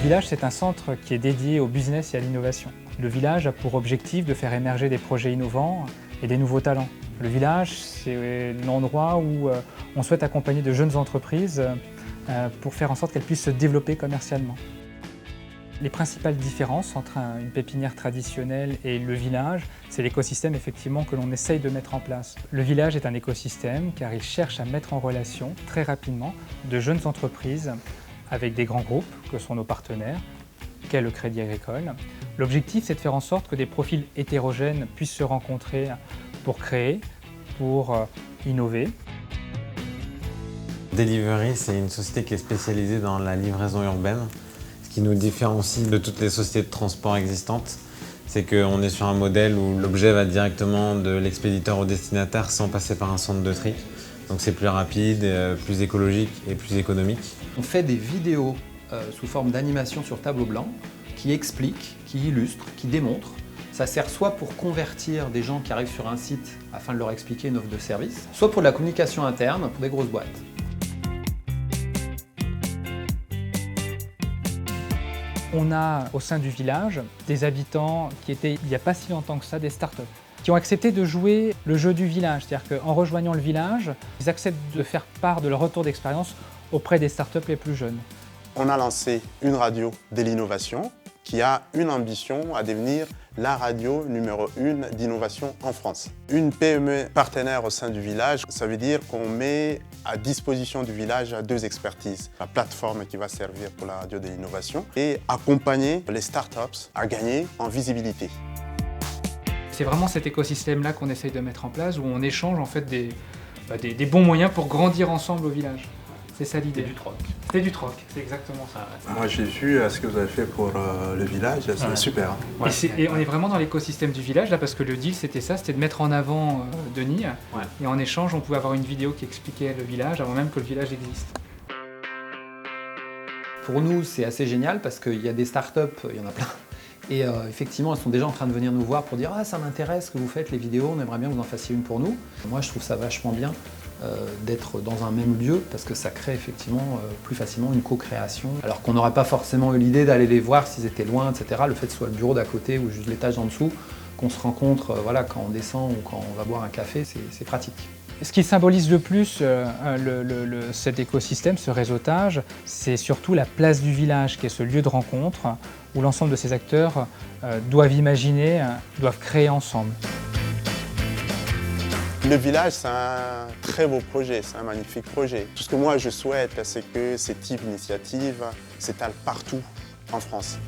village, c'est un centre qui est dédié au business et à l'innovation. Le village a pour objectif de faire émerger des projets innovants et des nouveaux talents. Le village, c'est l'endroit où on souhaite accompagner de jeunes entreprises pour faire en sorte qu'elles puissent se développer commercialement. Les principales différences entre une pépinière traditionnelle et le village, c'est l'écosystème effectivement que l'on essaye de mettre en place. Le village est un écosystème car il cherche à mettre en relation très rapidement de jeunes entreprises avec des grands groupes que sont nos partenaires, qu'est le Crédit Agricole. L'objectif, c'est de faire en sorte que des profils hétérogènes puissent se rencontrer pour créer, pour innover. Delivery, c'est une société qui est spécialisée dans la livraison urbaine. Ce qui nous différencie de toutes les sociétés de transport existantes, c'est qu'on est sur un modèle où l'objet va directement de l'expéditeur au destinataire sans passer par un centre de tri. Donc c'est plus rapide, plus écologique et plus économique. On fait des vidéos sous forme d'animation sur tableau blanc qui expliquent, qui illustrent, qui démontrent. Ça sert soit pour convertir des gens qui arrivent sur un site afin de leur expliquer une offre de service, soit pour de la communication interne pour des grosses boîtes. On a au sein du village des habitants qui étaient, il n'y a pas si longtemps que ça, des startups, qui ont accepté de jouer le jeu du village. C'est-à-dire qu'en rejoignant le village, ils acceptent de faire part de leur retour d'expérience auprès des startups les plus jeunes. On a lancé une radio de l'innovation qui a une ambition à devenir la radio numéro 1 d'innovation en France. Une PME partenaire au sein du village, ça veut dire qu'on met à disposition du village 2 expertises. La plateforme qui va servir pour la radio de l'innovation et accompagner les startups à gagner en visibilité. C'est vraiment cet écosystème-là qu'on essaye de mettre en place, où on échange en fait des bons moyens pour grandir ensemble au village. C'est ça l'idée. C'est du troc. C'est du troc, c'est exactement ça. Moi j'ai vu ce que vous avez fait pour le village, c'est super. Ouais. Et on est vraiment dans l'écosystème du village là parce que le deal c'était ça, c'était de mettre en avant Denis. Ouais. Et en échange on pouvait avoir une vidéo qui expliquait le village avant même que le village existe. Pour nous c'est assez génial parce qu'il y a des startups, il y en a plein. Et effectivement, elles sont déjà en train de venir nous voir pour dire « Ah, ça m'intéresse ce que vous faites, les vidéos, on aimerait bien que vous en fassiez une pour nous. » Moi, je trouve ça vachement bien d'être dans un même lieu parce que ça crée effectivement plus facilement une co-création. Alors qu'on n'aurait pas forcément eu l'idée d'aller les voir s'ils étaient loin, etc. Le fait que ce soit le bureau d'à côté ou juste l'étage en dessous, qu'on se rencontre voilà, quand on descend ou quand on va boire un café, c'est pratique. Ce qui symbolise le plus cet écosystème, ce réseautage, c'est surtout la place du village, qui est ce lieu de rencontre où l'ensemble de ces acteurs doivent imaginer, doivent créer ensemble. Le village, c'est un très beau projet, c'est un magnifique projet. Tout ce que moi je souhaite, c'est que ce type d'initiative s'étale partout en France.